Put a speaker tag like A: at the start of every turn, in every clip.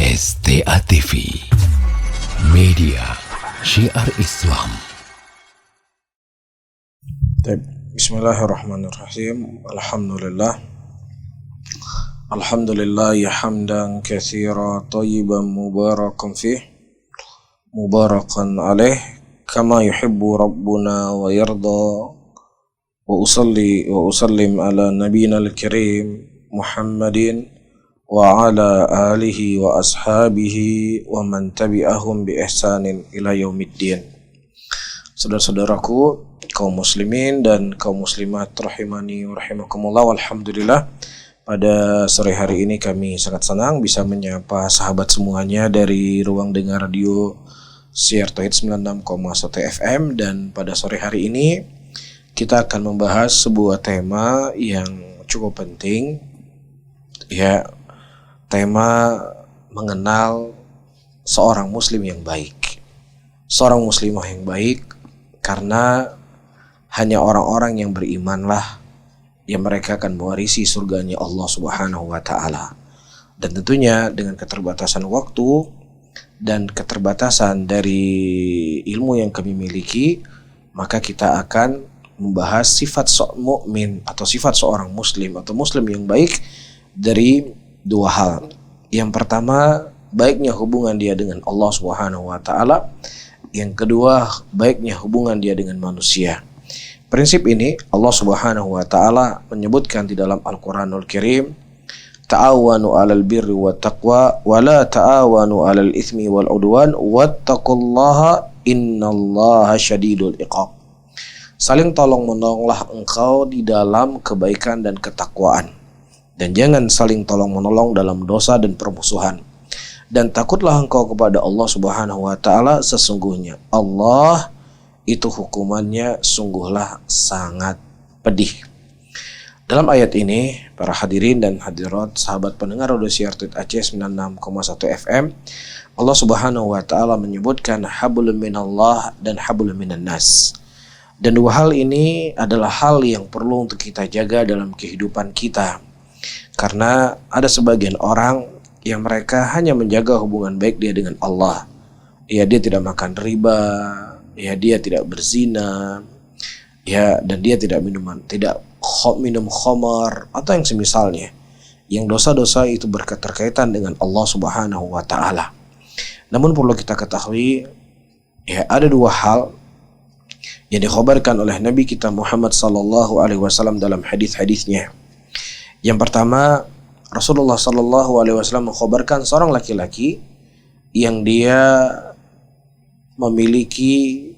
A: STA TV Media Syiar Islam.
B: Bismillahirrahmanirrahim. Alhamdulillah ya hamdan katsira thayyiban mubarakan fih mubarakan alaih kama yuhibbu rabbuna wa yarda. Wa usalli wa usallim ala nabiyyina al-karim Muhammadin wa ala alihi wa ashabihi wa man tabi'ahum bi ihsanin ila yaumiddin. Saudara-saudaraku kaum muslimin dan kaum muslimat rahimani wa rahimakumullah, alhamdulillah pada sore hari ini kami sangat senang bisa menyapa sahabat semuanya dari ruang dengar radio Syiar Tauhid 96,1 FM. Dan pada sore hari ini kita akan membahas sebuah tema yang cukup penting, ya, tema mengenal seorang muslim yang baik, seorang muslimah yang baik, karena hanya orang-orang yang berimanlah yang mereka akan mewarisi surganya Allah Subhanahu wa Ta'ala. Dan tentunya dengan keterbatasan waktu dan keterbatasan dari ilmu yang kami miliki, maka kita akan membahas sifat mukmin atau sifat seorang muslim atau muslim yang baik dari dua hal. Yang pertama, baiknya hubungan dia dengan Allah Subhanahu wa Ta'ala. Yang kedua, baiknya hubungan dia dengan manusia. Prinsip ini Allah Subhanahu wa Ta'ala menyebutkan di dalam Al-Qur'anul Karim, ta'awanu 'alal birri wat taqwa wa la ta'awanu 'alal itsmi wal 'udwan wattaqullaha innallaha syadidul iqab. Saling tolong-menolonglah engkau di dalam kebaikan dan ketakwaan, dan jangan saling tolong-menolong dalam dosa dan permusuhan. Dan takutlah engkau kepada Allah Subhanahu wa Ta'ala, sesungguhnya Allah itu hukumannya sungguhlah sangat pedih. Dalam ayat ini, para hadirin dan hadirat sahabat pendengar radio Syiar Tauhid Aceh 96,1 FM, Allah Subhanahu wa Ta'ala menyebutkan hablum minallah dan hablum minan nas. Dan dua hal ini adalah hal yang perlu untuk kita jaga dalam kehidupan kita. Karena ada sebagian orang yang mereka hanya menjaga hubungan baik dia dengan Allah. Ya, dia tidak makan riba, ya dia tidak berzina, ya, dan dia tidak minum khamar atau yang semisalnya. Yang dosa-dosa itu berketerkaitan dengan Allah Subhanahu wa Ta'ala. Namun perlu kita ketahui, ya, ada dua hal yang dikhabarkan oleh Nabi kita Muhammad sallallahu alaihi wasallam dalam hadis-hadisnya. Yang pertama, Rasulullah sallallahu alaihi wasallam mengkhabarkan seorang laki-laki yang dia memiliki,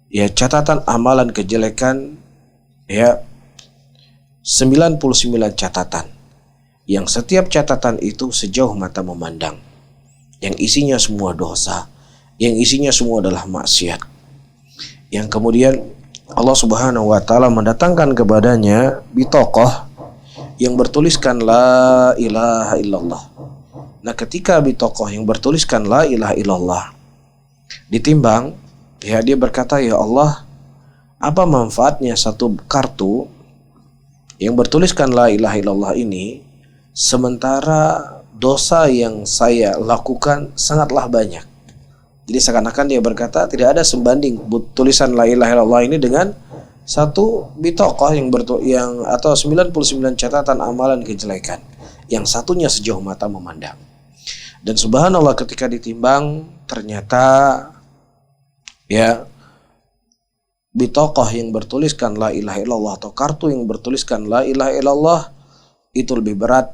B: ya, catatan amalan kejelekan, ya, 99 catatan, yang setiap catatan itu sejauh mata memandang, yang isinya semua dosa, yang isinya semua adalah maksiat, yang kemudian Allah Subhanahu wa Ta'ala mendatangkan kepadanya bitoqah yang bertuliskan la ilaha illallah. Nah, ketika bitoqah yang bertuliskan la ilaha illallah ditimbang, ya, dia berkata, ya Allah, apa manfaatnya satu kartu yang bertuliskan la ilaha illallah ini, sementara dosa yang saya lakukan sangatlah banyak. Jadi seakan-akan dia berkata tidak ada sebanding tulisan la ilaha illallah ini dengan satu bitoqah yang atau 99 catatan amalan kejelekan, yang satunya sejauh mata memandang. Dan subhanallah, ketika ditimbang ternyata, ya, bitoqah yang bertuliskan la ilaha illallah atau kartu yang bertuliskan la ilaha illallah itu lebih berat,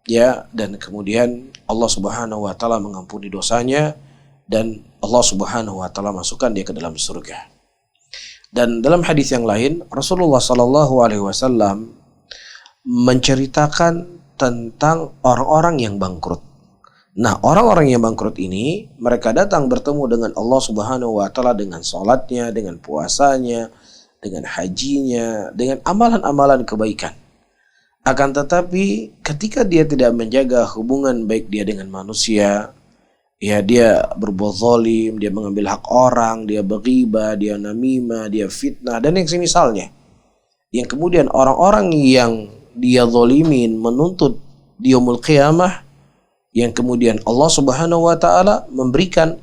B: ya, dan kemudian Allah Subhanahu wa Ta'ala mengampuni dosanya dan Allah Subhanahu wa Ta'ala masukkan dia ke dalam surga. Dan dalam hadis yang lain, Rasulullah sallallahu alaihi wasallam menceritakan tentang orang-orang yang bangkrut. Nah, orang-orang yang bangkrut ini, mereka datang bertemu dengan Allah Subhanahu wa Ta'ala dengan salatnya, dengan puasanya, dengan hajinya, dengan amalan-amalan kebaikan. Akan tetapi ketika dia tidak menjaga hubungan baik dia dengan manusia, ya, dia berbuat zalim, dia mengambil hak orang, dia berghibah, dia namimah, dia fitnah, dan yang semisalnya. Yang kemudian orang-orang yang dia zalimin menuntut di yaumul qiyamah, yang kemudian Allah Subhanahu wa taala memberikan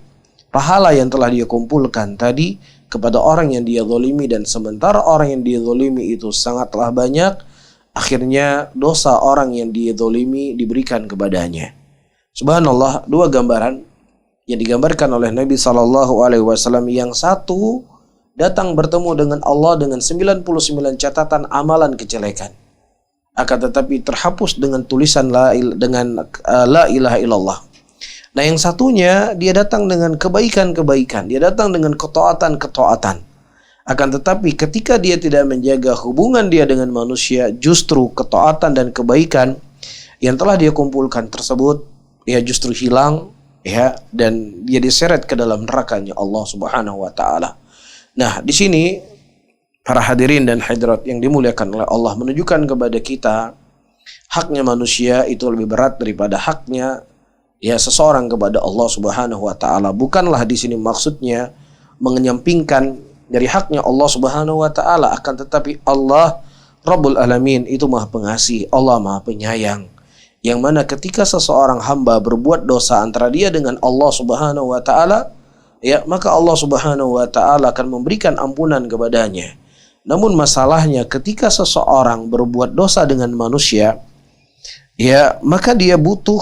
B: pahala yang telah dia kumpulkan tadi kepada orang yang dia zalimi, dan sementara orang yang dia zalimi itu sangatlah banyak, akhirnya dosa orang yang dia zalimi diberikan kepadanya. Subhanallah, dua gambaran yang digambarkan oleh Nabi SAW. Yang satu datang bertemu dengan Allah dengan 99 catatan amalan kejelekan, akan tetapi terhapus dengan tulisan la ilaha illallah. Nah, yang satunya dia datang dengan kebaikan-kebaikan, dia datang dengan ketaatan-ketaatan. Akan tetapi ketika dia tidak menjaga hubungan dia dengan manusia, justru ketaatan dan kebaikan yang telah dia kumpulkan tersebut ya justru hilang, ya, dan dia diseret ke dalam nerakanya Allah Subhanahu wa taala. Nah, di sini para hadirin dan hadirat yang dimuliakan oleh Allah menunjukkan kepada kita haknya manusia itu lebih berat daripada haknya ya seseorang kepada Allah Subhanahu wa taala. Bukanlah di sini maksudnya menyampingkan dari haknya Allah Subhanahu wa taala, akan tetapi Allah Rabbul Alamin itu Maha Pengasih, Allah Maha Penyayang. Yang mana ketika seseorang hamba berbuat dosa antara dia dengan Allah Subhanahu wa taala, ya, maka Allah Subhanahu wa taala akan memberikan ampunan kepadanya. Namun masalahnya ketika seseorang berbuat dosa dengan manusia, ya, maka dia butuh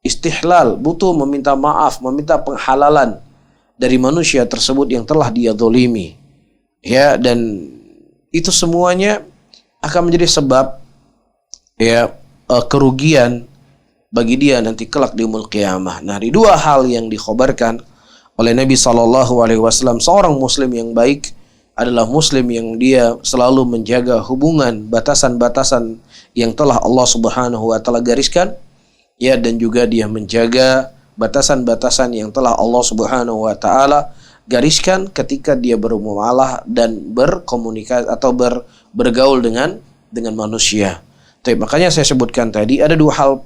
B: istihlal, butuh meminta maaf, meminta penghalalan dari manusia tersebut yang telah dia zalimi. Ya, dan itu semuanya akan menjadi sebab ya kerugian bagi dia nanti kelak di yaumul qiyamah. Nah, di dua hal yang dikhabarkan oleh Nabi SAW, seorang muslim yang baik adalah muslim yang dia selalu menjaga hubungan batasan-batasan yang telah Allah Subhanahu wa taala gariskan, ya, dan juga dia menjaga batasan-batasan yang telah Allah Subhanahu wa taala gariskan ketika dia bermuamalah dan berkomunikasi atau bergaul dengan manusia. Tapi makanya saya sebutkan tadi ada dua hal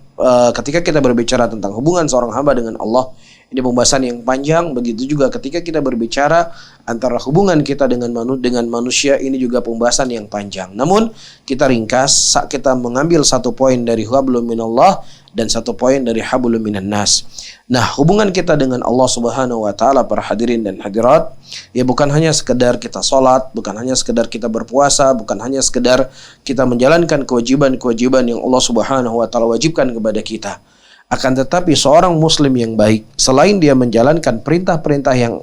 B: ketika kita berbicara tentang hubungan seorang hamba dengan Allah. Ini pembahasan yang panjang. Begitu juga ketika kita berbicara antara hubungan kita dengan manusia, ini juga pembahasan yang panjang. Namun kita ringkas, kita mengambil satu poin dari hablum minallah dan satu poin dari hablum minan nas. Nah, hubungan kita dengan Allah Subhanahu wa taala, para hadirin dan hadirat, ya bukan hanya sekedar kita sholat, bukan hanya sekedar kita berpuasa, bukan hanya sekedar kita menjalankan kewajiban-kewajiban yang Allah Subhanahu wa taala wajibkan kepada kita. Akan tetapi seorang muslim yang baik, selain dia menjalankan perintah-perintah yang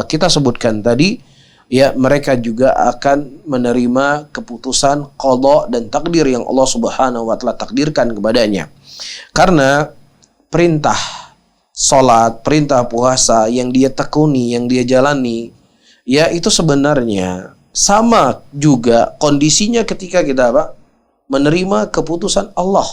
B: kita sebutkan tadi, ya, mereka juga akan menerima keputusan qada dan takdir yang Allah Subhanahu wa taala takdirkan kepadanya. Karena perintah salat, perintah puasa yang dia tekuni, yang dia jalani, ya, itu sebenarnya sama juga kondisinya ketika kita menerima keputusan Allah.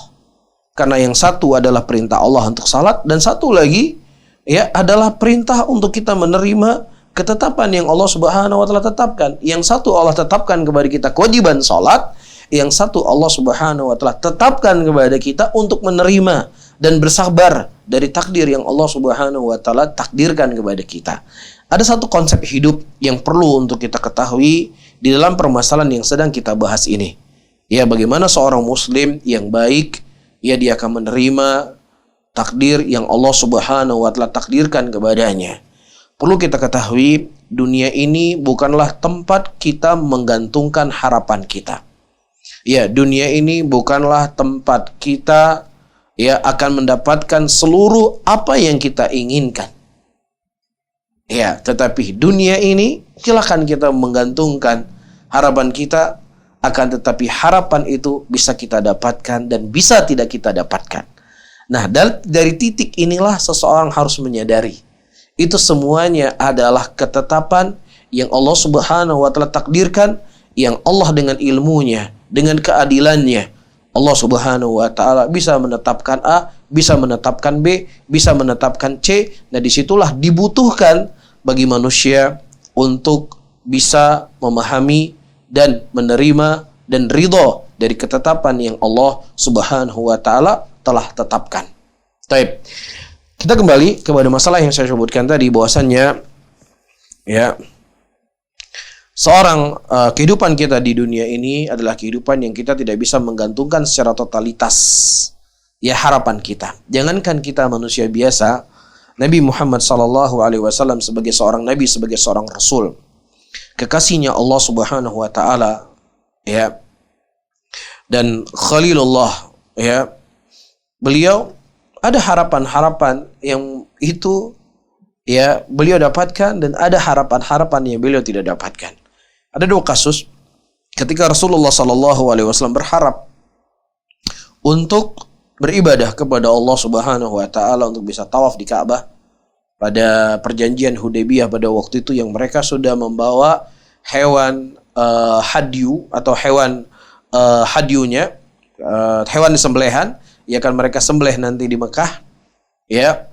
B: Karena yang satu adalah perintah Allah untuk salat, dan satu lagi ya adalah perintah untuk kita menerima ketetapan yang Allah Subhanahu wa taala tetapkan. Yang satu Allah tetapkan kepada kita kewajiban salat, yang satu Allah Subhanahu wa taala tetapkan kepada kita untuk menerima dan bersabar dari takdir yang Allah Subhanahu wa taala takdirkan kepada kita. Ada satu konsep hidup yang perlu untuk kita ketahui di dalam permasalahan yang sedang kita bahas ini. Ya, bagaimana seorang muslim yang baik, ya, dia akan menerima takdir yang Allah Subhanahu wa taala takdirkan kepadanya. Perlu kita ketahui, dunia ini bukanlah tempat kita menggantungkan harapan kita. Ya, dunia ini bukanlah tempat kita ya akan mendapatkan seluruh apa yang kita inginkan. Ya, tetapi dunia ini silakan kita menggantungkan harapan kita, akan tetapi harapan itu bisa kita dapatkan dan bisa tidak kita dapatkan. Nah, dari titik inilah seseorang harus menyadari itu semuanya adalah ketetapan yang Allah Subhanahu wa taala takdirkan, yang Allah dengan ilmunya, dengan keadilannya, Allah Subhanahu wa taala bisa menetapkan A, bisa menetapkan B, bisa menetapkan C. Nah, disitulah dibutuhkan bagi manusia untuk bisa memahami dan menerima dan ridho dari ketetapan yang Allah Subhanahu wa taala telah tetapkan. Baik. Kita kembali kepada masalah yang saya sebutkan tadi, bahwasannya ya seorang kehidupan kita di dunia ini adalah kehidupan yang kita tidak bisa menggantungkan secara totalitas Ya, harapan kita. Jangankan kita manusia biasa, Nabi Muhammad SAW sebagai seorang nabi, sebagai seorang rasul, kekasihnya Allah Subhanahu wa taala, ya, dan Khalilullah, ya, beliau ada harapan-harapan yang itu, ya, beliau dapatkan, dan ada harapan-harapan yang beliau tidak dapatkan. Ada dua kasus ketika Rasulullah SAW berharap untuk beribadah kepada Allah Subhanahu wa taala, untuk bisa tawaf di Ka'bah pada perjanjian Hudaybiyah pada waktu itu, yang mereka sudah membawa hewan hadyu atau hewan hadyunya, hewan disembelihan, ya kan, mereka sembelih nanti di Mekah. Ya,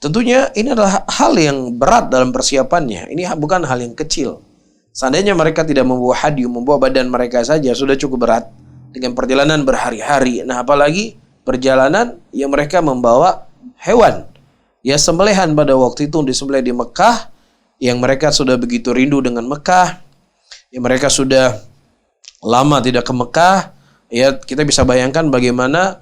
B: tentunya ini adalah hal yang berat dalam persiapannya. Ini bukan hal yang kecil. Seandainya mereka tidak membawa hadyu, membawa badan mereka saja sudah cukup berat dengan perjalanan berhari-hari. Nah, apalagi perjalanan yang mereka membawa hewan, ya, sembelihan pada waktu itu disembelih di Mekah, yang mereka sudah begitu rindu dengan Mekah, yang mereka sudah lama tidak ke Mekah. Ya, kita bisa bayangkan bagaimana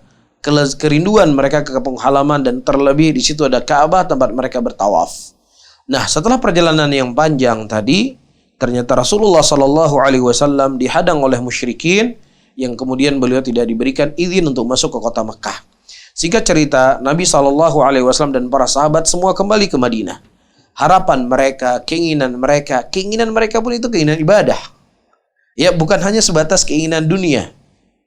B: kerinduan mereka ke kampung halaman, dan terlebih di situ ada Ka'bah tempat mereka bertawaf. Nah, setelah perjalanan yang panjang tadi, ternyata Rasulullah SAW dihadang oleh musyrikin, yang kemudian beliau tidak diberikan izin untuk masuk ke kota Mekah. Singkat cerita, Nabi SAW dan para sahabat semua kembali ke Madinah. Harapan mereka, keinginan mereka pun itu keinginan ibadah. Ya, bukan hanya sebatas keinginan dunia.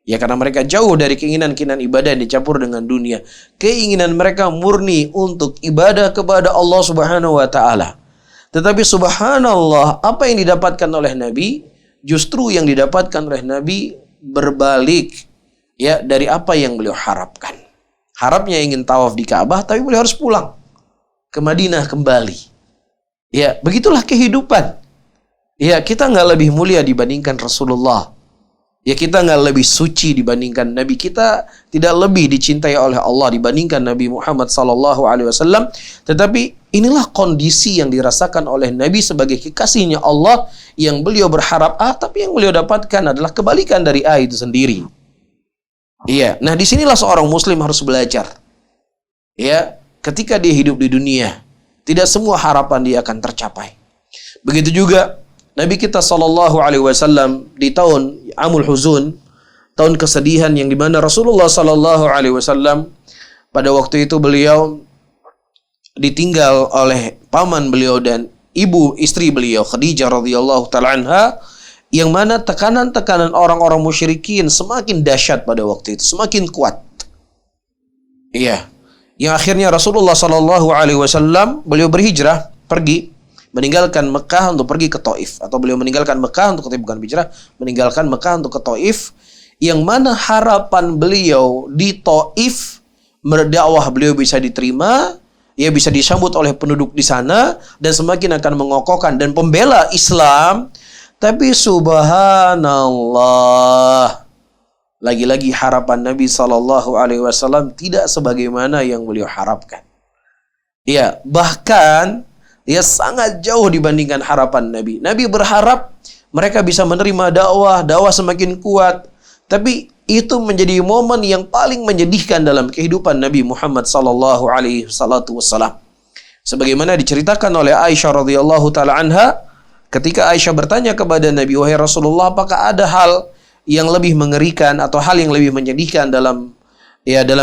B: Ya, karena mereka jauh dari keinginan ibadah yang dicampur dengan dunia. Keinginan mereka murni untuk ibadah kepada Allah Subhanahu wa taala. Tetapi subhanallah, apa yang didapatkan oleh Nabi, justru yang didapatkan oleh Nabi berbalik, ya, dari apa yang beliau harapkan. Harapnya ingin tawaf di Ka'bah, tapi beliau harus pulang ke Madinah kembali. Ya, begitulah kehidupan. Ya, kita nggak lebih mulia dibandingkan Rasulullah. Ya, kita nggak lebih suci dibandingkan Nabi. Kita tidak lebih dicintai oleh Allah dibandingkan Nabi Muhammad SAW. Tetapi inilah kondisi yang dirasakan oleh Nabi sebagai kekasihnya Allah, yang beliau berharap A, tapi yang beliau dapatkan adalah kebalikan dari A itu sendiri. Iya, nah disinilah seorang muslim harus belajar. Ya, ketika dia hidup di dunia, tidak semua harapan dia akan tercapai. Begitu juga Nabi kita SAW di tahun Amul Huzun, tahun kesedihan, yang dimana Rasulullah SAW pada waktu itu beliau ditinggal oleh paman beliau dan ibu istri beliau, Khadijah radhiyallahu taala anha, yang mana tekanan-tekanan orang-orang musyrikin semakin dahsyat pada waktu itu, semakin kuat. Iya, yang akhirnya Rasulullah SAW beliau berhijrah, pergi meninggalkan Mekah untuk pergi ke Taif, atau beliau meninggalkan Mekah untuk, bukan hijrah, meninggalkan Mekah untuk ke Taif, yang mana harapan beliau di Taif berdakwah beliau bisa diterima, ia bisa disambut oleh penduduk di sana, dan semakin akan mengokohkan dan pembela Islam. Tapi subhanallah, lagi-lagi harapan Nabi SAW tidak sebagaimana yang beliau harapkan. Ya, bahkan ya sangat jauh dibandingkan harapan Nabi. Nabi berharap mereka bisa menerima dakwah semakin kuat. Tapi itu menjadi momen yang paling menyedihkan dalam kehidupan Nabi Muhammad SAW. Sebagaimana diceritakan oleh Aisyah radhiyallahu taala anha, ketika Aisyah bertanya kepada Nabi, "Wahai Rasulullah, apakah ada hal yang lebih mengerikan atau hal yang lebih menyedihkan dalam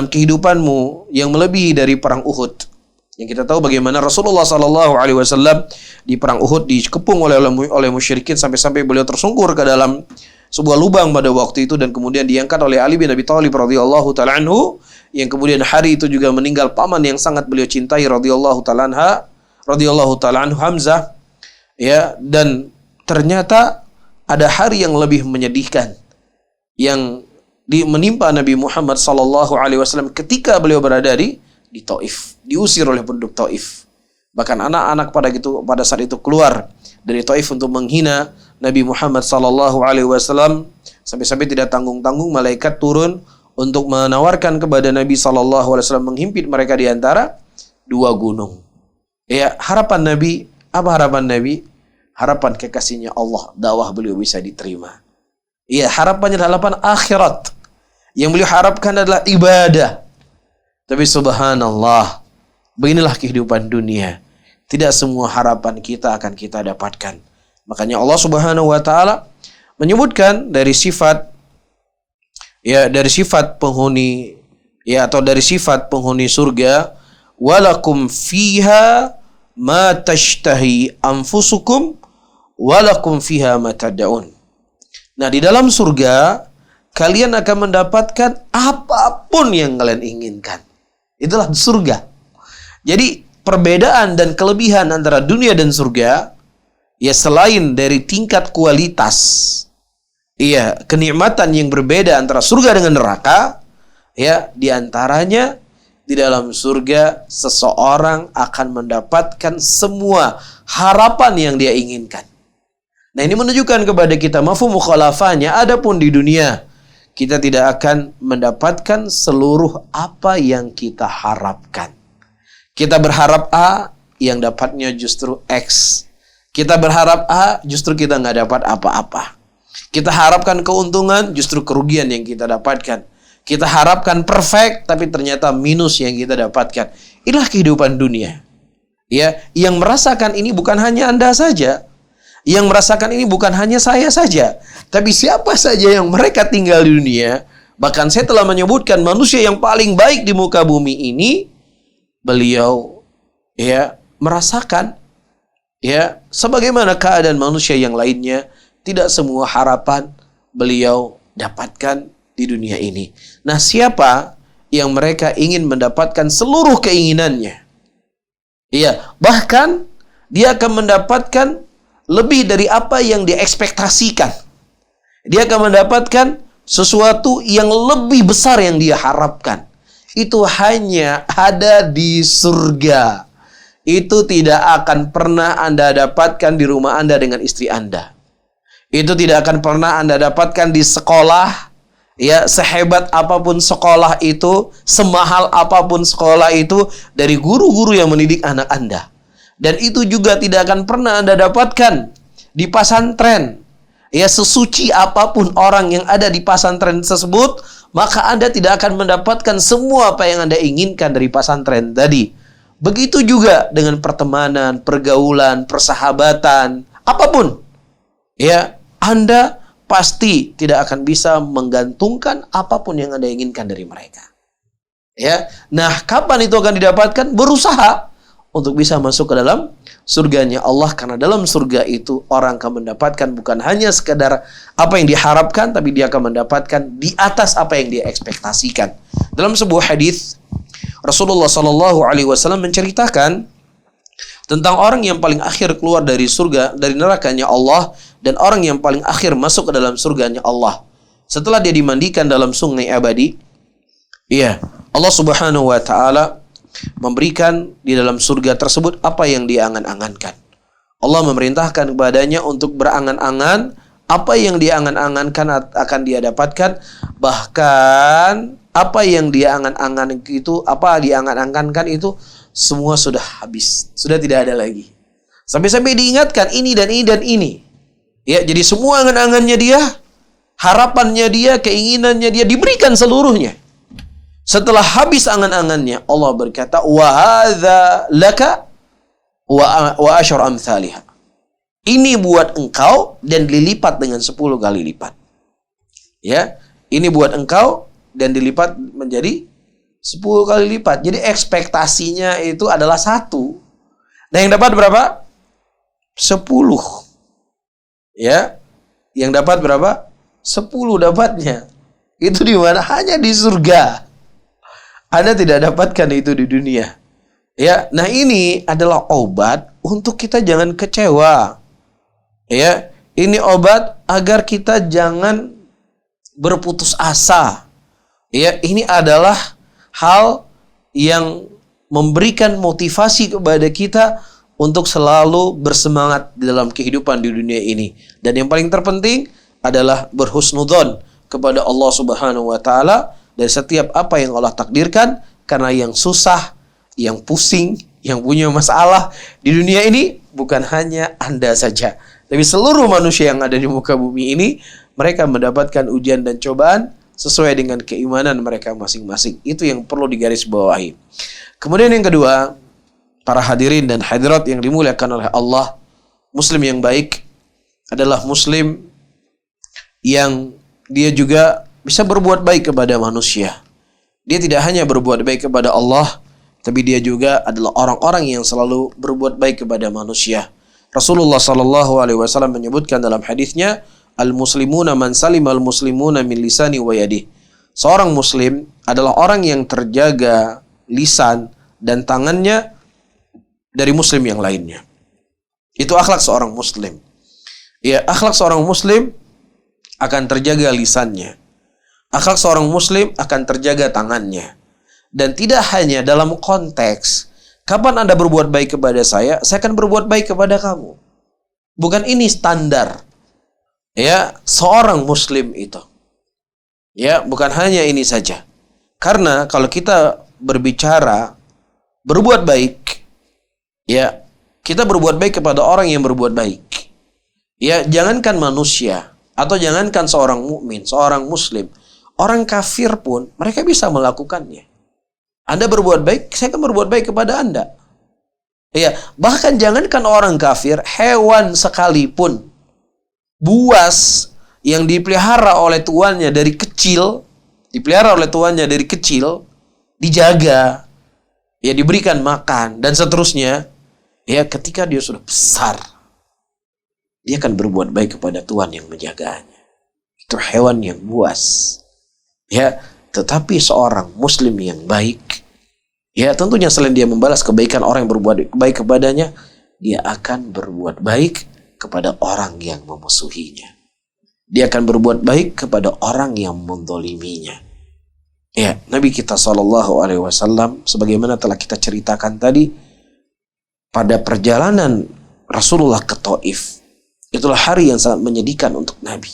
B: kehidupanmu yang melebihi dari perang Uhud?" Yang kita tahu bagaimana Rasulullah SAW di perang Uhud dikepung oleh musyrikin, sampai-sampai beliau tersungkur ke dalam sebuah lubang pada waktu itu, dan kemudian diangkat oleh Ali bin Abi Thalib radhiyallahu taala anhu, yang kemudian hari itu juga meninggal paman yang sangat beliau cintai radhiyallahu taala anhu, Hamzah. Ya, dan ternyata ada hari yang lebih menyedihkan yang menimpa Nabi Muhammad SAW ketika beliau berada di Taif, diusir oleh penduduk Taif. Bahkan anak-anak pada saat itu keluar dari Taif untuk menghina Nabi Muhammad SAW, sampai-sampai tidak tanggung-tanggung malaikat turun untuk menawarkan kepada Nabi SAW menghimpit mereka di antara dua gunung. Ya, harapan Nabi, apa harapan Nabi? Harapan kekasihnya Allah, dakwah beliau bisa diterima. Ya, harapannya adalah harapan akhirat. Yang beliau harapkan adalah ibadah. Tapi subhanallah, beginilah kehidupan dunia. Tidak semua harapan kita akan kita dapatkan. Makanya Allah Subhanahu wa taala menyebutkan dari sifat penghuni atau dari sifat penghuni surga, walakum fiha ma tashtahi anfusukum walakum fiha ma tad'un. Nah, di dalam surga kalian akan mendapatkan apapun yang kalian inginkan. Itulah surga. Jadi perbedaan dan kelebihan antara dunia dan surga, selain dari tingkat kualitas, kenikmatan yang berbeda antara surga dengan neraka, di antaranya di dalam surga seseorang akan mendapatkan semua harapan yang dia inginkan. Nah, ini menunjukkan kepada kita mafhum mukhalafahnya. Adapun di dunia, kita tidak akan mendapatkan seluruh apa yang kita harapkan. Kita berharap A, yang dapatnya justru X. Kita berharap A, justru kita nggak dapat apa-apa. Kita harapkan keuntungan, justru kerugian yang kita dapatkan. Kita harapkan perfect, tapi ternyata minus yang kita dapatkan. Inilah kehidupan dunia. Yang merasakan ini bukan hanya Anda saja. Yang merasakan ini bukan hanya saya saja. Tapi siapa saja yang mereka tinggal di dunia. Bahkan saya telah menyebutkan manusia yang paling baik di muka bumi ini, beliau merasakan sebagaimana keadaan manusia yang lainnya. Tidak semua harapan beliau dapatkan di dunia ini. Nah, siapa yang mereka ingin mendapatkan seluruh keinginannya? Bahkan dia akan mendapatkan lebih dari apa yang dia ekspektasikan. Dia akan mendapatkan sesuatu yang lebih besar yang dia harapkan. Itu hanya ada di surga. Itu tidak akan pernah Anda dapatkan di rumah Anda dengan istri Anda. Itu tidak akan pernah Anda dapatkan di sekolah. Sehebat apapun sekolah itu, semahal apapun sekolah itu, dari guru-guru yang mendidik anak Anda. Dan itu juga tidak akan pernah Anda dapatkan di pesantren. Sesuci apapun orang yang ada di pesantren tersebut, maka Anda tidak akan mendapatkan semua apa yang Anda inginkan dari pesantren tadi. Begitu juga dengan pertemanan, pergaulan, persahabatan, apapun. Anda pasti tidak akan bisa menggantungkan apapun yang Anda inginkan dari mereka. Nah, kapan itu akan didapatkan? Berusaha untuk bisa masuk ke dalam surganya Allah. Karena dalam surga itu orang akan mendapatkan bukan hanya sekedar apa yang diharapkan, tapi dia akan mendapatkan di atas apa yang dia ekspektasikan. Dalam sebuah hadis, Rasulullah SAW menceritakan tentang orang yang paling akhir keluar dari surga, dari nerakanya Allah, dan orang yang paling akhir masuk ke dalam surganya Allah. Setelah dia dimandikan dalam sungai abadi, Allah Subhanahu wa taala memberikan di dalam surga tersebut apa yang dia angan-angankan. Allah memerintahkan kepadanya untuk berangan-angan apa yang dia angan-angankan akan dia dapatkan. Bahkan apa yang dia angan-angankan itu semua sudah habis, sudah tidak ada lagi. Sampai-sampai diingatkan ini dan ini dan ini. Jadi semua angan-angannya dia, harapannya dia, keinginannya dia diberikan seluruhnya. Setelah habis angan-angannya, Allah berkata, wa hadza laka wa asyar amsalihha. Ini buat engkau dan dilipat dengan 10 kali lipat. Ini buat engkau dan dilipat menjadi 10 kali lipat. Jadi ekspektasinya itu adalah 1. Nah, yang dapat berapa? 10. Yang dapat berapa? 10 dapatnya. Itu di mana? Hanya di surga. Anda tidak dapatkan itu di dunia. Nah, ini adalah obat untuk kita jangan kecewa. Ini obat agar kita jangan berputus asa. Ini adalah hal yang memberikan motivasi kepada kita untuk selalu bersemangat dalam kehidupan di dunia ini. Dan yang paling terpenting adalah berhusnudzon kepada Allah Subhanahu wa taala dari setiap apa yang Allah takdirkan, karena yang susah, yang pusing, yang punya masalah di dunia ini bukan hanya Anda saja, tapi seluruh manusia yang ada di muka bumi ini. Mereka mendapatkan ujian dan cobaan sesuai dengan keimanan mereka masing-masing. Itu yang perlu digarisbawahi. Kemudian yang kedua, para hadirin dan hadirat yang dimuliakan oleh Allah, muslim yang baik adalah muslim yang dia juga bisa berbuat baik kepada manusia. Dia tidak hanya berbuat baik kepada Allah, tapi dia juga adalah orang-orang yang selalu berbuat baik kepada manusia. Rasulullah sallallahu alaihi wasallam menyebutkan dalam hadisnya, al-muslimuna man salimal muslimuna min lisani wa yadihi. Seorang muslim adalah orang yang terjaga lisan dan tangannya dari muslim yang lainnya. Itu akhlak seorang muslim. Ya, akhlak seorang muslim akan terjaga lisannya. Akhlak seorang muslim akan terjaga tangannya. Dan tidak hanya dalam konteks kapan Anda berbuat baik kepada saya akan berbuat baik kepada kamu. Bukan ini standar ya seorang muslim itu. Ya, bukan hanya ini saja. Karena kalau kita berbicara berbuat baik, ya, kita berbuat baik kepada orang yang berbuat baik. Ya, jangankan manusia atau jangankan seorang mukmin, seorang muslim, orang kafir pun mereka bisa melakukannya. Anda berbuat baik, saya akan berbuat baik kepada Anda. Ya, bahkan jangankan orang kafir, hewan sekalipun, buas yang dipelihara oleh tuannya dari kecil, dijaga, ya diberikan makan dan seterusnya, ya ketika dia sudah besar, dia akan berbuat baik kepada tuan yang menjaganya. Itu hewan yang buas. Ya, tetapi seorang muslim yang baik, ya tentunya selain dia membalas kebaikan orang yang berbuat baik kepadanya, dia akan berbuat baik kepada orang yang memusuhinya. Dia akan berbuat baik kepada orang yang menzaliminya. Ya, Nabi kita SAW, sebagaimana telah kita ceritakan tadi, pada perjalanan Rasulullah ke Taif, itulah hari yang sangat menyedihkan untuk Nabi.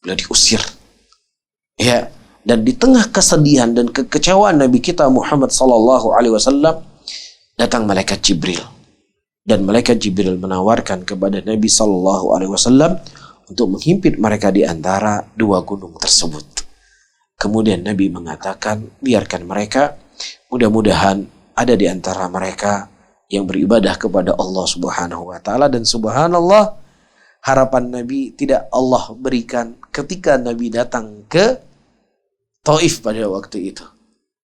B: Beliau diusir. Ya, dan di tengah kesedihan dan kekecewaan Nabi kita Muhammad SAW, datang malaikat Jibril. Dan malaikat Jibril menawarkan kepada Nabi SAW untuk menghimpit mereka di antara dua gunung tersebut. Kemudian Nabi mengatakan, biarkan mereka, mudah-mudahan ada di antara mereka yang beribadah kepada Allah Subhanahu wa taala. Dan subhanallah, harapan Nabi tidak Allah berikan ketika Nabi datang ke Taif pada waktu itu.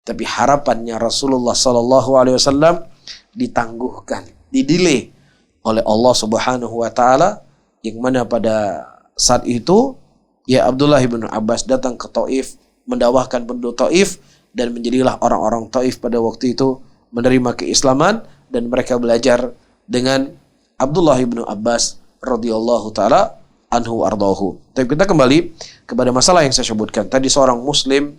B: Tapi harapannya Rasulullah SAW ditangguhkan, didelay oleh Allah Subhanahu wa taala, yang mana pada saat itu ya Abdullah bin Abbas datang ke Taif, mendakwahkan penduduk Taif, dan menjadilah orang-orang Taif pada waktu itu menerima keislaman, dan mereka belajar dengan Abdullah bin Abbas radhiyallahu taala anhu ardahu. Tapi kita kembali kepada masalah yang saya sebutkan tadi. Seorang muslim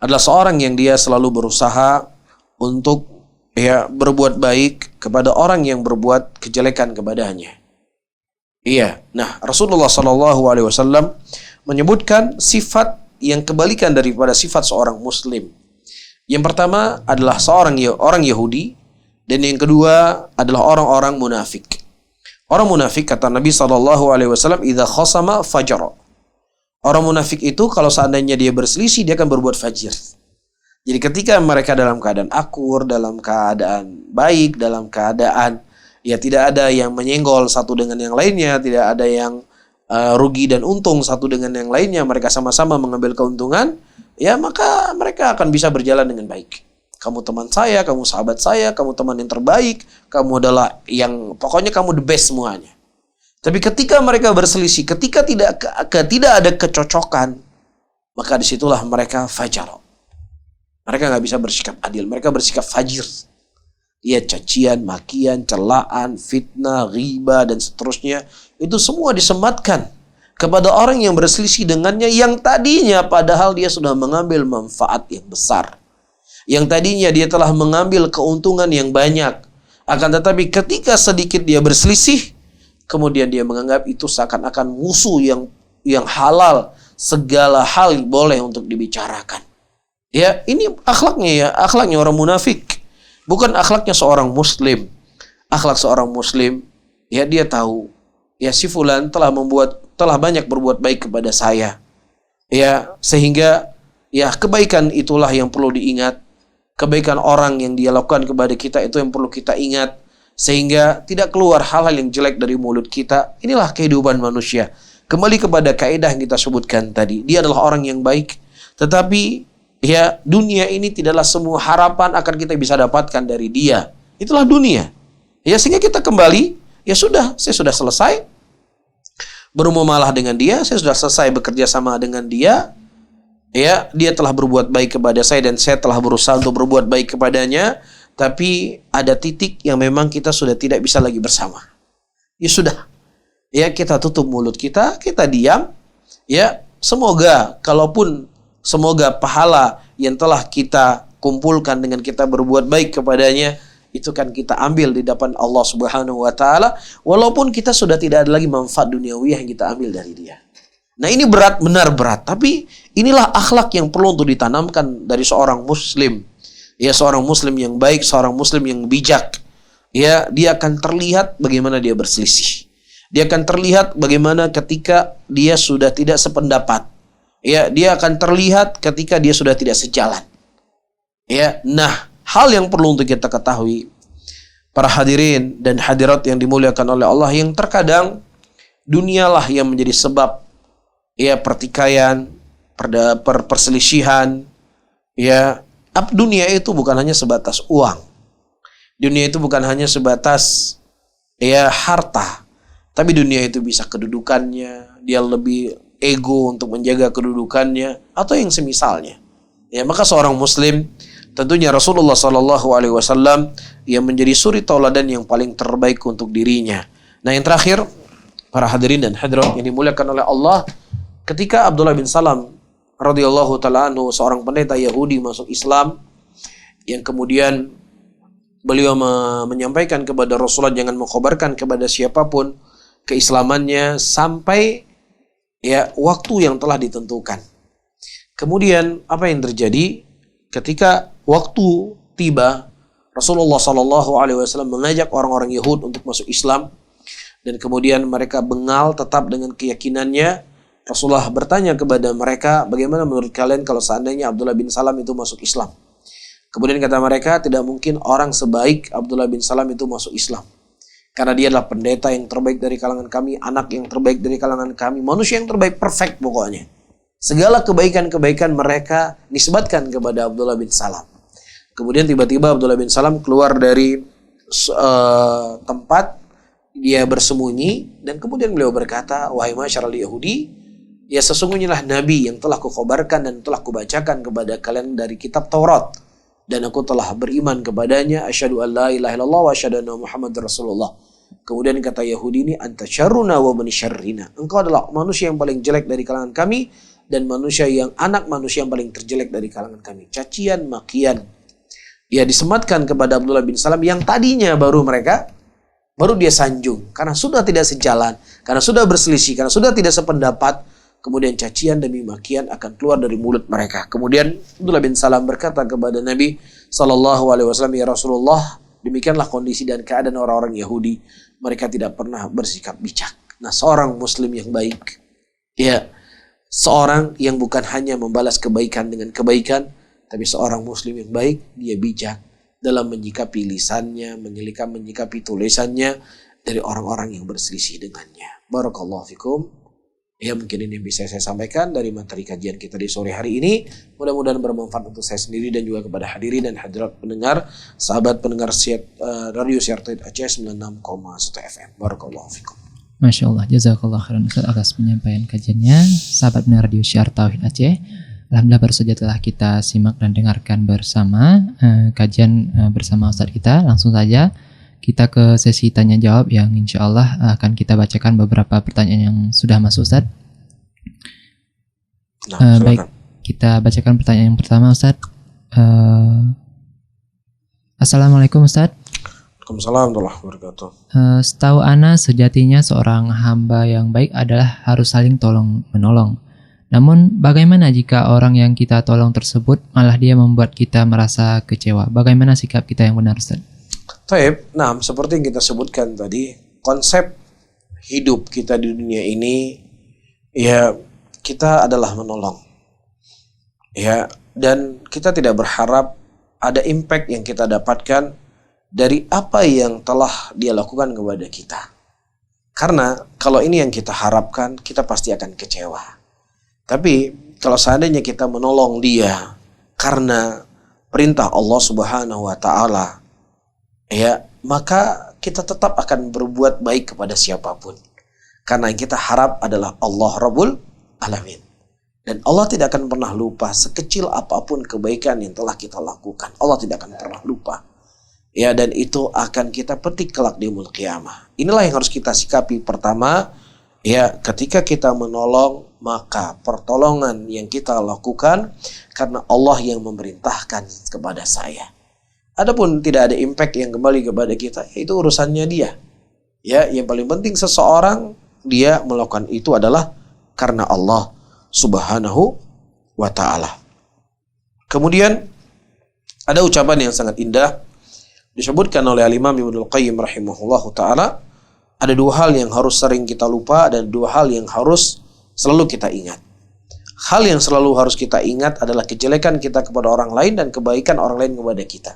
B: adalah seorang yang dia selalu berusaha untuk ya berbuat baik kepada orang yang berbuat kejelekan kepadanya. Iya. Nah, Rasulullah SAW menyebutkan sifat yang kebalikan daripada sifat seorang muslim. Yang pertama adalah orang Yahudi, dan yang kedua adalah orang-orang munafik. Orang munafik, kata Nabi SAW, idza khasama fajara. Orang munafik itu kalau seandainya dia berselisih, dia akan berbuat fajir. Jadi ketika mereka dalam keadaan akur, dalam keadaan baik, dalam keadaan ya tidak ada yang menyenggol satu dengan yang lainnya, tidak ada yang rugi dan untung satu dengan yang lainnya, mereka sama-sama mengambil keuntungan, ya maka mereka akan bisa berjalan dengan baik. Kamu teman saya, kamu sahabat saya, kamu teman yang terbaik, kamu adalah yang pokoknya kamu the best semuanya. Tapi ketika mereka berselisih, ketika tidak ada kecocokan, maka disitulah mereka fajar. Mereka nggak bisa bersikap adil, mereka bersikap fajir. Ya, cacian, makian, celaan, fitnah, ghibah dan seterusnya, itu semua disematkan kepada orang yang berselisih dengannya, yang tadinya padahal dia sudah mengambil manfaat yang besar. Yang tadinya dia telah mengambil keuntungan yang banyak. Akan tetapi ketika sedikit dia berselisih, kemudian dia menganggap itu seakan-akan musuh yang halal. Segala hal boleh untuk dibicarakan. Ya, ini akhlaknya orang munafik. Bukan akhlaknya seorang muslim. Akhlak seorang muslim, ya dia tahu, ya si fulan telah banyak berbuat baik kepada saya. Ya, sehingga ya kebaikan itulah yang perlu diingat. Kebaikan orang yang dia lakukan kepada kita itu yang perlu kita ingat, sehingga tidak keluar hal-hal yang jelek dari mulut kita. Inilah kehidupan manusia. Kembali kepada kaidah yang kita sebutkan tadi, dia adalah orang yang baik, tetapi ya dunia ini tidaklah semua harapan akan kita bisa dapatkan dari dia. Itulah dunia. Ya, sehingga kita kembali, ya sudah, saya sudah selesai bermuamalah dengan dia, saya sudah selesai bekerja sama dengan dia. Ya, dia telah berbuat baik kepada saya dan saya telah berusaha untuk berbuat baik kepadanya, tapi ada titik yang memang kita sudah tidak bisa lagi bersama. Ya sudah. Ya, kita tutup mulut kita diam. Ya, semoga pahala yang telah kita kumpulkan dengan kita berbuat baik kepadanya itu kan kita ambil di depan Allah Subhanahu wa taala, walaupun kita sudah tidak ada lagi manfaat duniawi yang kita ambil dari dia. Nah, ini berat, benar berat. Tapi inilah akhlak yang perlu untuk ditanamkan dari seorang muslim. Ya, seorang muslim yang baik, seorang muslim yang bijak. Ya, dia akan terlihat bagaimana dia berselisih. Dia akan terlihat bagaimana ketika dia sudah tidak sependapat. Ya, dia akan terlihat ketika dia sudah tidak sejalan. Ya, nah, hal yang perlu untuk kita ketahui, para hadirin dan hadirat yang dimuliakan oleh Allah, yang terkadang dunialah yang menjadi sebab ya pertikaian, perselisihan. Ya, dunia itu bukan hanya sebatas uang. Dunia itu bukan hanya sebatas ya harta. Tapi dunia itu bisa kedudukannya, dia lebih ego untuk menjaga kedudukannya atau yang semisalnya. Ya, maka seorang muslim, tentunya Rasulullah SAW yang menjadi suri tauladan yang paling terbaik untuk dirinya. Nah, yang terakhir, para hadirin dan hadirat yang dimuliakan oleh Allah, ketika Abdullah bin Salam radhiyallahu taala anhu, seorang pendeta Yahudi masuk Islam, yang kemudian beliau menyampaikan kepada Rasulullah jangan mengkhabarkan kepada siapapun keislamannya sampai ya waktu yang telah ditentukan. Kemudian apa yang terjadi ketika waktu tiba, Rasulullah SAW mengajak orang-orang Yahud untuk masuk Islam, dan kemudian mereka bengal tetap dengan keyakinannya. Rasulullah bertanya kepada mereka, bagaimana menurut kalian kalau seandainya Abdullah bin Salam itu masuk Islam? Kemudian kata mereka, tidak mungkin orang sebaik Abdullah bin Salam itu masuk Islam, karena dia adalah pendeta yang terbaik dari kalangan kami, anak yang terbaik dari kalangan kami, manusia yang terbaik, perfect pokoknya. Segala kebaikan-kebaikan mereka nisbatkan kepada Abdullah bin Salam. Kemudian tiba-tiba Abdullah bin Salam keluar dari tempat dia bersembunyi, dan kemudian beliau berkata, wahai masyarakat Yahudi, ya sesungguhnya lah Nabi yang telah kukhabarkan dan telah kubacakan kepada kalian dari kitab Taurat, dan aku telah beriman kepadanya, asyhadu an la ilaha illallah wa asyhadu anna Muhammadar Rasulullah. Kemudian kata Yahudi ini, anta syarruna wa bani syarrina, engkau adalah manusia yang paling jelek dari kalangan kami dan anak manusia yang paling terjelek dari kalangan kami. Cacian, makian ya disematkan kepada Abdullah bin Salam yang tadinya baru dia sanjung karena sudah tidak sejalan, karena sudah berselisih, karena sudah tidak sependapat. Kemudian cacian demi makian akan keluar dari mulut mereka. Kemudian Abdullah bin Salam berkata kepada Nabi SAW, ya Rasulullah, demikianlah kondisi dan keadaan orang-orang Yahudi. Mereka tidak pernah bersikap bijak. Nah, seorang muslim yang baik, ya, seorang yang bukan hanya membalas kebaikan dengan kebaikan, tapi seorang muslim yang baik, dia bijak dalam menyikapi lisannya, menyikapi tulisannya dari orang-orang yang berselisih dengannya. Barakallahu fikum. Ya, mungkin ini yang bisa saya sampaikan dari materi kajian kita di sore hari ini. Mudah-mudahan bermanfaat untuk saya sendiri dan juga kepada hadirin dan hadirat pendengar, sahabat pendengar Radio Syiar Tauhid Aceh 96,1 FM. Barakallahu fikum.
C: Masya Allah, jazakallah khairan Ustaz atas penyampaian kajiannya. Sahabat pendengar Radio Syiar Tauhid Aceh, alhamdulillah baru saja telah kita simak dan dengarkan bersama kajian bersama Ustaz kita. Langsung saja kita ke sesi tanya jawab yang insya Allah akan kita bacakan beberapa pertanyaan yang sudah masuk, Ustaz. Baik, kita bacakan pertanyaan yang pertama, Ustaz. Assalamualaikum, Ustaz.
B: Waalaikumsalam warahmatullahi wabarakatuh.
C: Setahu ana sejatinya seorang hamba yang baik adalah harus saling tolong menolong. Namun bagaimana jika orang yang kita tolong tersebut malah dia membuat kita merasa kecewa? Bagaimana sikap kita yang benar, Ustaz?
B: Taib, nah seperti yang kita sebutkan tadi, konsep hidup kita di dunia ini ya kita adalah menolong. Ya, dan kita tidak berharap ada impact yang kita dapatkan dari apa yang telah dia lakukan kepada kita. Karena kalau ini yang kita harapkan, kita pasti akan kecewa. Tapi kalau seandainya kita menolong dia karena perintah Allah Subhanahu wa taala, ya, maka kita tetap akan berbuat baik kepada siapapun. Karena yang kita harap adalah Allah Rabbul Alamin. Dan Allah tidak akan pernah lupa sekecil apapun kebaikan yang telah kita lakukan. Allah tidak akan pernah lupa. Ya, dan itu akan kita petik kelak di yaumul qiyamah. Inilah yang harus kita sikapi. Pertama, ya, ketika kita menolong, maka pertolongan yang kita lakukan karena Allah yang memerintahkan kepada saya. Adapun tidak ada impact yang kembali kepada kita, itu urusannya dia. Ya, yang paling penting seseorang dia melakukan itu adalah karena Allah Subhanahu wa ta'ala. Kemudian ada ucapan yang sangat indah disebutkan oleh Al-Imam Ibnul Qayyim rahimahullahu ta'ala. Ada dua hal yang harus sering kita lupa dan dua hal yang harus selalu kita ingat. Hal yang selalu harus kita ingat adalah kejelekan kita kepada orang lain dan kebaikan orang lain kepada kita.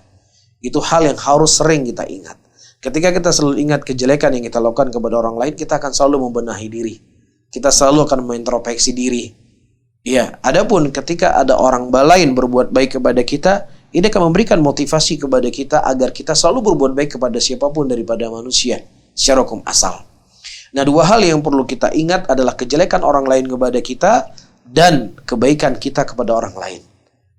B: Itu hal yang harus sering kita ingat. Ketika kita selalu ingat kejelekan yang kita lakukan kepada orang lain, kita akan selalu membenahi diri. Kita selalu akan mengintrospeksi diri. Ya, adapun ketika ada orang lain berbuat baik kepada kita, ini akan memberikan motivasi kepada kita agar kita selalu berbuat baik kepada siapapun daripada manusia secara hukum asal. Nah, dua hal yang perlu kita ingat adalah kejelekan orang lain kepada kita dan kebaikan kita kepada orang lain.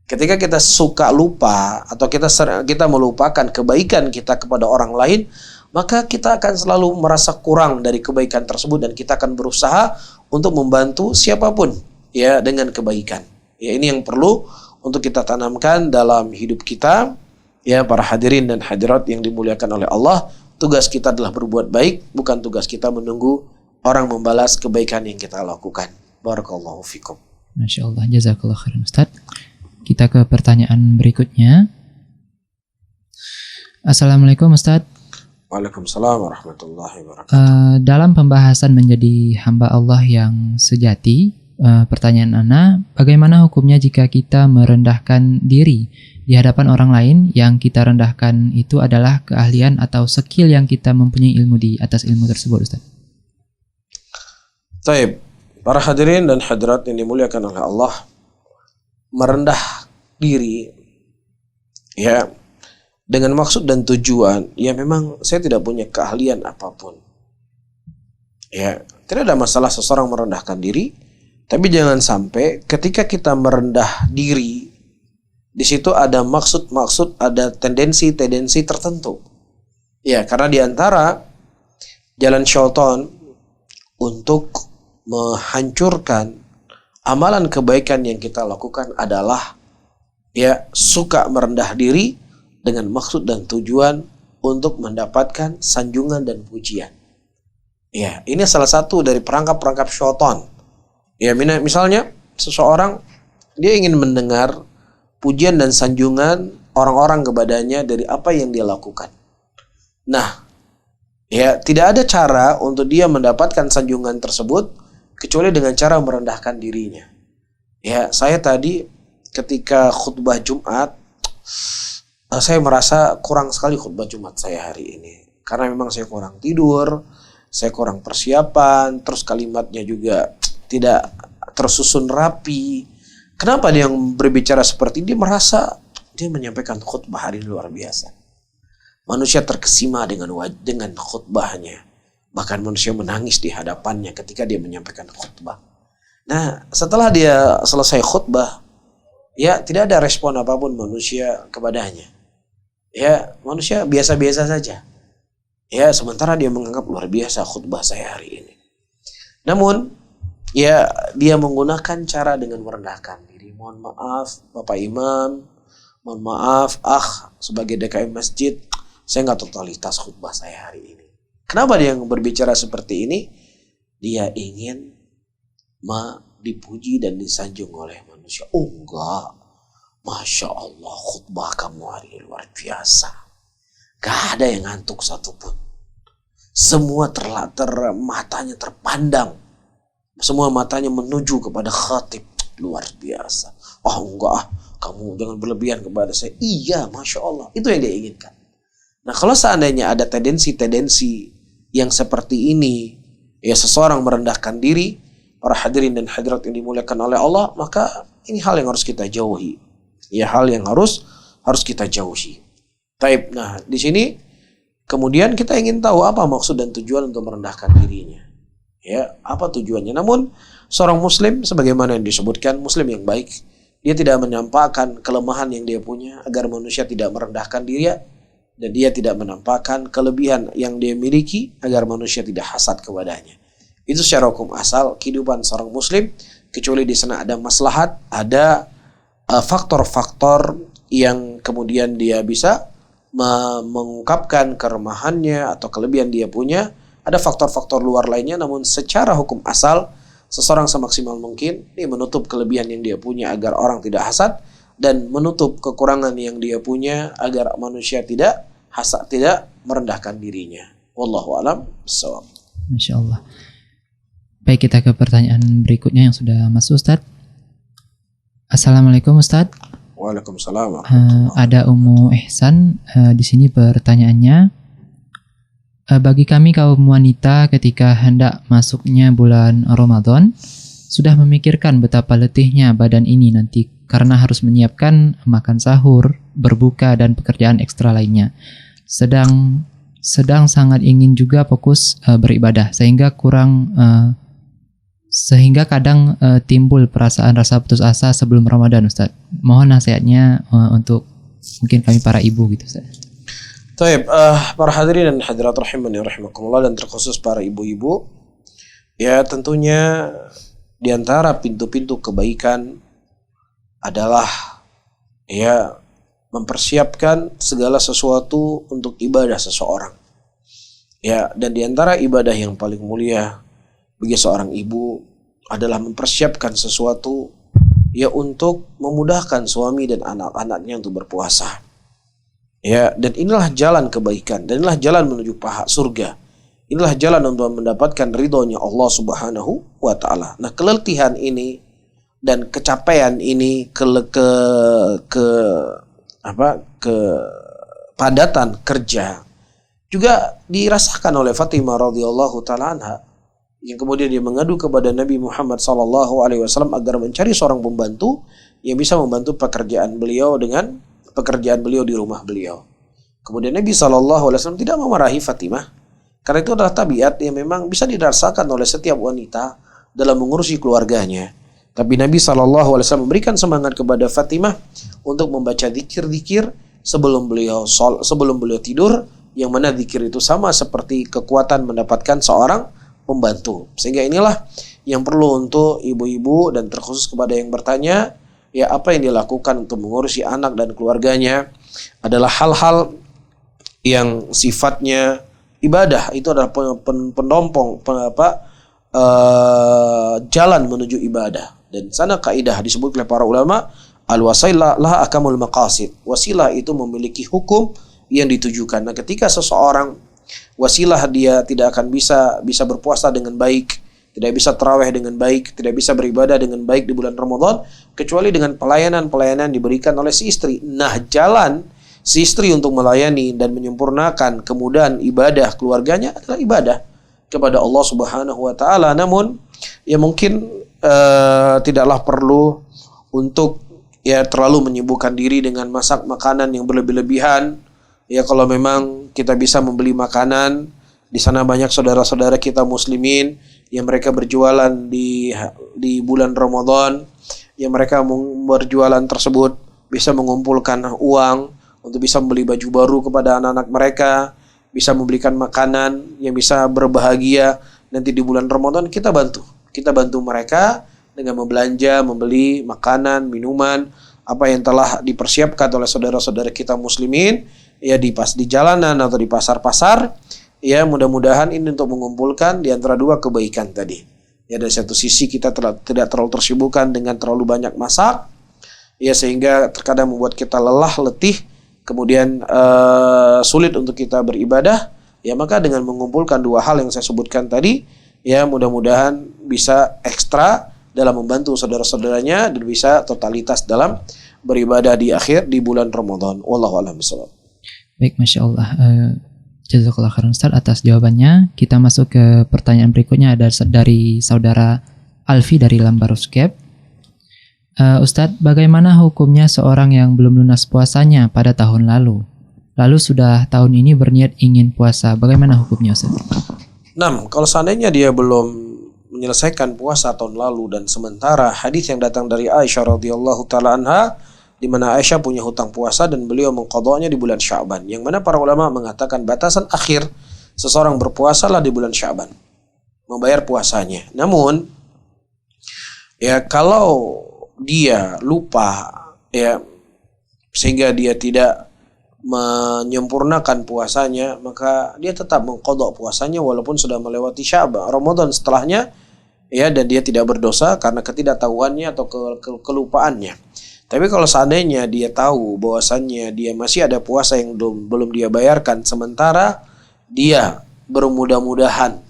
B: Ketika kita suka lupa atau kita melupakan kebaikan kita kepada orang lain, maka kita akan selalu merasa kurang dari kebaikan tersebut dan kita akan berusaha untuk membantu siapapun, ya, dengan kebaikan. Ya, ini yang perlu untuk kita tanamkan dalam hidup kita, ya, para hadirin dan hadirat yang dimuliakan oleh Allah. Tugas kita adalah berbuat baik, bukan tugas kita menunggu orang membalas kebaikan yang kita lakukan. Barakallahu fikum.
C: Masya Allah, jazakallah khairan Ustaz. Kita ke pertanyaan berikutnya. Assalamualaikum Ustaz.
B: Waalaikumsalam warahmatullahi wabarakatuh.
C: Dalam pembahasan menjadi hamba Allah yang sejati, pertanyaan Ana, bagaimana hukumnya jika kita merendahkan diri di hadapan orang lain? Yang kita rendahkan itu adalah keahlian atau skill yang kita mempunyai ilmu di atas ilmu tersebut, Ustaz.
B: Taib, para hadirin dan hadirat yang dimuliakan oleh Allah, merendah diri, ya, dengan maksud dan tujuan, ya memang saya tidak punya keahlian apapun. Ya, tidak ada masalah seseorang merendahkan diri, tapi jangan sampai ketika kita merendah diri, di situ ada maksud-maksud, ada tendensi-tendensi tertentu. Ya, karena di antara jalan syaitan untuk menghancurkan amalan kebaikan yang kita lakukan adalah, ya, suka merendah diri dengan maksud dan tujuan untuk mendapatkan sanjungan dan pujian. Ya, ini salah satu dari perangkap-perangkap syaitan. Ya, misalnya seseorang dia ingin mendengar pujian dan sanjungan orang-orang kepadanya dari apa yang dia lakukan. Nah, ya, tidak ada cara untuk dia mendapatkan sanjungan tersebut kecuali dengan cara merendahkan dirinya. Ya, saya tadi ketika khutbah Jumat, saya merasa kurang sekali khutbah Jumat saya hari ini. Karena memang saya kurang tidur, saya kurang persiapan, terus kalimatnya juga tidak tersusun rapi. Kenapa dia yang berbicara seperti ini? Dia merasa dia menyampaikan khutbah hari ini luar biasa. Manusia terkesima dengan khutbahnya. Bahkan manusia menangis di hadapannya ketika dia menyampaikan khutbah. Nah, setelah dia selesai khutbah, ya, tidak ada respon apapun manusia kepadanya. Ya, manusia biasa-biasa saja. Ya, sementara dia menganggap luar biasa khutbah saya hari ini. Namun, ya, dia menggunakan cara dengan merendahkan diri. Mohon maaf Bapak Imam, mohon maaf sebagai DKM masjid, saya nggak totalitas khutbah saya hari ini. Kenapa dia berbicara seperti ini? Dia ingin dipuji dan disanjung oleh manusia. Oh enggak, Masya Allah, khutbah kamu hari ini luar biasa. Gak ada yang ngantuk satupun. Semua matanya terpandang. Semua matanya menuju kepada khatib. Luar biasa. Enggak, kamu jangan berlebihan kepada saya. Iya, Masya Allah. Itu yang dia inginkan. Nah, kalau seandainya ada tendensi-tendensi yang seperti ini, ya seseorang merendahkan diri, para hadirin dan hadirat yang dimuliakan oleh Allah, maka ini hal yang harus kita jauhi. Ya, hal yang harus kita jauhi. Taib. Nah, di sini kemudian kita ingin tahu apa maksud dan tujuan untuk merendahkan dirinya. Ya, apa tujuannya? Namun seorang muslim sebagaimana yang disebutkan, muslim yang baik, dia tidak menampakkan kelemahan yang dia punya agar manusia tidak merendahkan diri, dan dia tidak menampakkan kelebihan yang dia miliki agar manusia tidak hasad kepadanya. Itu secara hukum asal kehidupan seorang muslim, kecuali di sana ada maslahat, ada faktor-faktor yang kemudian dia bisa mengungkapkan kelemahannya atau kelebihan dia punya. Ada faktor-faktor luar lainnya, namun secara hukum asal seseorang semaksimal mungkin dia menutup kelebihan yang dia punya agar orang tidak hasad, dan menutup kekurangan yang dia punya agar manusia tidak hasad, tidak merendahkan dirinya. Wallahu a'lam bishawab.
C: Masya Allah. Baik, kita ke pertanyaan berikutnya yang sudah masuk, Ustaz. Assalamualaikum, Ustaz.
B: Waalaikumsalam.
C: Ada Ummu Ihsan di sini pertanyaannya. Bagi kami kaum wanita ketika hendak masuknya bulan Ramadan, sudah memikirkan betapa letihnya badan ini nanti karena harus menyiapkan makan sahur, berbuka, dan pekerjaan ekstra lainnya. Sedang sangat ingin juga fokus beribadah, sehingga kadang timbul perasaan rasa putus asa sebelum Ramadan, Ustaz. Mohon nasihatnya untuk mungkin kami para ibu gitu, Ustaz.
B: Taib, para hadirin dan hadirat rahimani rahimakumullah, dan terkhusus para ibu-ibu, ya tentunya di antara pintu-pintu kebaikan adalah ya mempersiapkan segala sesuatu untuk ibadah seseorang. Ya, dan di antara ibadah yang paling mulia bagi seorang ibu adalah mempersiapkan sesuatu ya untuk memudahkan suami dan anak-anaknya untuk berpuasa. Ya, dan inilah jalan kebaikan, dan inilah jalan menuju pahala surga. Inilah jalan untuk mendapatkan ridhonya Allah Subhanahu wa taala. Nah, keletihan ini dan kecapean ini, kepadatan kerja juga dirasakan oleh Fatimah radhiyallahu taala anha, yang kemudian dia mengadu kepada Nabi Muhammad sallallahu alaihi wasallam agar mencari seorang pembantu yang bisa membantu pekerjaan beliau di rumah beliau. Kemudian Nabi sallallahu alaihi wasallam tidak memarahi Fatimah, karena itu adalah tabiat yang memang bisa dirasakan oleh setiap wanita dalam mengurusi keluarganya. Tapi Nabi sallallahu alaihi wasallam memberikan semangat kepada Fatimah untuk membaca zikir-zikir sebelum beliau tidur, yang mana zikir itu sama seperti kekuatan mendapatkan seorang pembantu. Sehingga inilah yang perlu untuk ibu-ibu, dan terkhusus kepada yang bertanya, ya apa yang dilakukan untuk mengurusi anak dan keluarganya adalah hal-hal yang sifatnya ibadah. Itu adalah pendompong jalan menuju ibadah. Dan sana kaidah disebut oleh para ulama, al-wasailah laha akamul maqasid. Wasilah itu memiliki hukum yang ditujukan. Nah, ketika seseorang wasilah dia tidak akan bisa berpuasa dengan baik, tidak bisa tarawih dengan baik, tidak bisa beribadah dengan baik di bulan Ramadan, kecuali dengan pelayanan-pelayanan diberikan oleh si istri. Nah, jalan si istri untuk melayani dan menyempurnakan kemudahan ibadah keluarganya adalah ibadah kepada Allah Subhanahu wa taala. Namun ya mungkin tidaklah perlu untuk ya terlalu menyibukkan diri dengan masak makanan yang berlebih-lebihan. Ya, kalau memang kita bisa membeli makanan, di sana banyak saudara-saudara kita muslimin yang mereka berjualan di bulan Ramadan, yang mereka berjualan tersebut bisa mengumpulkan uang untuk bisa membeli baju baru kepada anak-anak mereka, bisa membelikan makanan yang bisa berbahagia nanti di bulan Ramadan. Kita bantu mereka dengan membeli makanan, minuman, apa yang telah dipersiapkan oleh saudara-saudara kita muslimin ya di jalanan atau di pasar-pasar. Ya, mudah-mudahan ini untuk mengumpulkan di antara dua kebaikan tadi. Ya, dari satu sisi kita tidak terlalu tersibukkan dengan terlalu banyak masak, ya sehingga terkadang membuat kita lelah, letih, kemudian sulit untuk kita beribadah. Ya, maka dengan mengumpulkan dua hal yang saya sebutkan tadi, Ya, mudah-mudahan bisa ekstra dalam membantu saudara-saudaranya dan bisa totalitas dalam beribadah di bulan Ramadan. Wallahu a'lam bishawab.
C: Baik, Masya Allah. Jazakallah khairan Ustaz atas jawabannya. Kita masuk ke pertanyaan berikutnya, ada dari saudara Alfi dari Lambaruskep. Ustadz, bagaimana hukumnya seorang yang belum lunas puasanya pada tahun lalu sudah tahun ini berniat ingin puasa, bagaimana hukumnya Ustadz?
B: Nah, kalau seandainya dia belum menyelesaikan puasa tahun lalu dan sementara hadis yang datang dari Aisyah radhiyallahu taala anha di mana Aisyah punya hutang puasa dan beliau mengqadanya di bulan Sya'ban, yang mana para ulama mengatakan batasan akhir seseorang berpuasalah di bulan Sya'ban, membayar puasanya. Namun ya kalau dia lupa ya sehingga dia tidak menyempurnakan puasanya, maka dia tetap mengqadha puasanya walaupun sudah melewati Sya'ban, Ramadan setelahnya ya, dan dia tidak berdosa karena ketidaktahuannya atau kelupaannya. Tapi kalau seandainya dia tahu bahwasannya dia masih ada puasa yang belum dia bayarkan, sementara dia bermudah-mudahan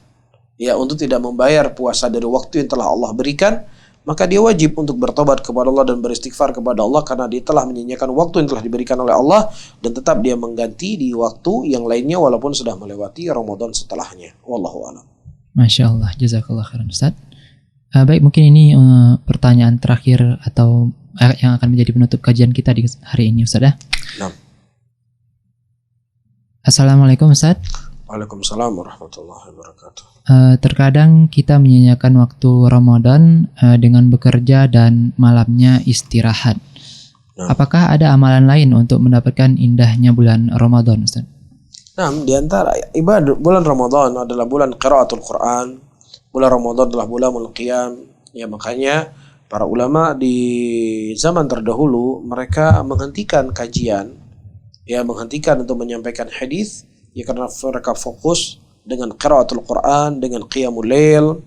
B: ya untuk tidak membayar puasa dari waktu yang telah Allah berikan, maka dia wajib untuk bertobat kepada Allah dan beristighfar kepada Allah karena dia telah menyia-nyiakan waktu yang telah diberikan oleh Allah, dan tetap dia mengganti di waktu yang lainnya walaupun sudah melewati Ramadan setelahnya. Wallahu a'lam.
C: Masya Allah, jazakallah khairan Ustaz. Baik, mungkin ini pertanyaan terakhir atau yang akan menjadi penutup kajian kita di hari ini Ustaz ya.
B: Nah.
C: Assalamualaikum Ustaz.
B: Waalaikumsalam warahmatullahi wabarakatuh.
C: Terkadang kita menyanyiakan waktu Ramadan dengan bekerja dan malamnya istirahat. Nah. Apakah ada amalan lain untuk mendapatkan indahnya bulan Ramadan Ustaz?
B: Nah, di antara ibadah bulan Ramadan adalah bulan qiraatul Quran. Bulan Ramadan adalah bulanul qiyam. Ya, makanya para ulama di zaman terdahulu mereka menghentikan kajian, ya menghentikan untuk menyampaikan hadis, ya karena mereka fokus dengan qiraatul Quran, dengan qiyamul lail,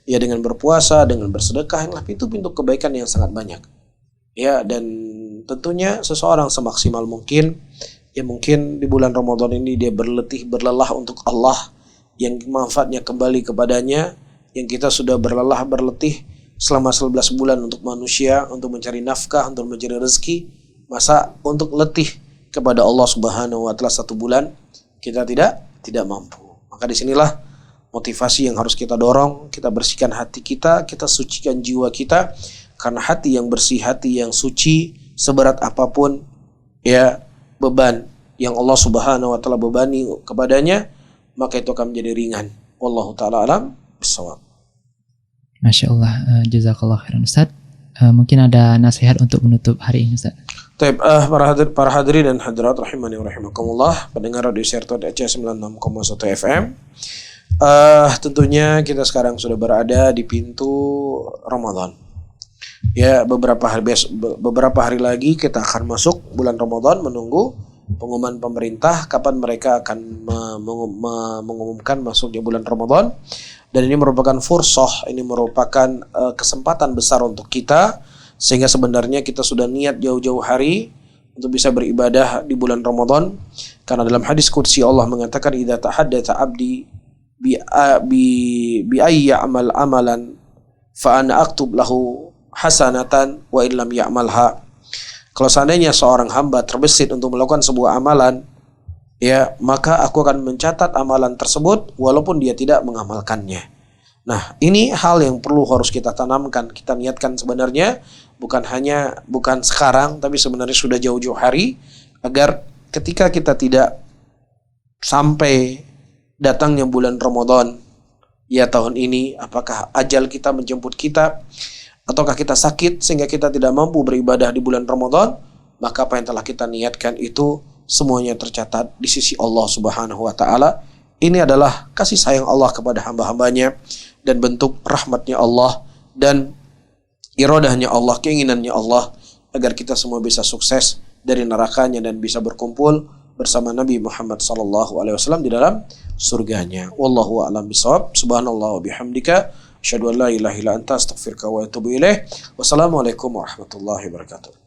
B: ya dengan berpuasa, dengan bersedekah, yang itu pintu kebaikan yang sangat banyak. Ya, dan tentunya seseorang semaksimal mungkin, ya mungkin di bulan Ramadan ini dia berlelah untuk Allah, yang manfaatnya kembali kepadanya, yang kita sudah berletih selama 11 bulan untuk manusia, untuk mencari nafkah, untuk mencari rezeki, masa untuk letih kepada Allah Subhanahu wa taala 1 bulan kita tidak mampu. Maka disinilah motivasi yang harus kita dorong, kita bersihkan hati kita sucikan jiwa kita, karena hati yang bersih, hati yang suci, seberat apapun ya beban yang Allah Subhanahu wa taala bebani kepadanya, maka itu akan menjadi ringan. Wallahu taala alam bissawab.
C: Masya Allah, jazakallah khairan Ustaz. Mungkin ada nasihat untuk menutup hari ini Ustaz.
B: Baik, para hadirin dan hadirat rahimani wa rahimakumullah, pendengar Radio Syarta Aceh 96,1 FM. Tentunya kita sekarang sudah berada di pintu Ramadan. Ya, beberapa hari lagi kita akan masuk bulan Ramadan, menunggu pengumuman pemerintah kapan mereka akan mengumumkan masuknya bulan Ramadan. Dan ini merupakan fursah, ini merupakan kesempatan besar untuk kita, sehingga sebenarnya kita sudah niat jauh-jauh hari untuk bisa beribadah di bulan Ramadan. Karena dalam hadis qudsi Allah mengatakan, idza tahaddatsa abdi bi ayyi ya'mal amalan fa ana aktub lahu hasanatan wa illam ya'malha. Kalau seandainya seorang hamba terbesit untuk melakukan sebuah amalan, ya maka aku akan mencatat amalan tersebut walaupun dia tidak mengamalkannya. Nah, ini hal yang harus kita tanamkan, kita niatkan sebenarnya bukan sekarang, tapi sebenarnya sudah jauh-jauh hari, agar ketika kita tidak sampai datangnya bulan Ramadan ya tahun ini, apakah ajal kita menjemput kita ataukah kita sakit sehingga kita tidak mampu beribadah di bulan Ramadan, maka apa yang telah kita niatkan itu semuanya tercatat di sisi Allah Subhanahu wa taala. Ini adalah kasih sayang Allah kepada hamba-hambanya dan bentuk rahmatnya Allah dan iradahnya Allah, keinginannya Allah agar kita semua bisa sukses dari nerakanya dan bisa berkumpul bersama Nabi Muhammad SAW di dalam surganya. Wallahu a'lam bishawab. Subhanallah wa bihamdika asyhadu an la ilaha illa anta astaghfiruka wa atubu ilaik. Wassalamualaikum warahmatullahi wabarakatuh.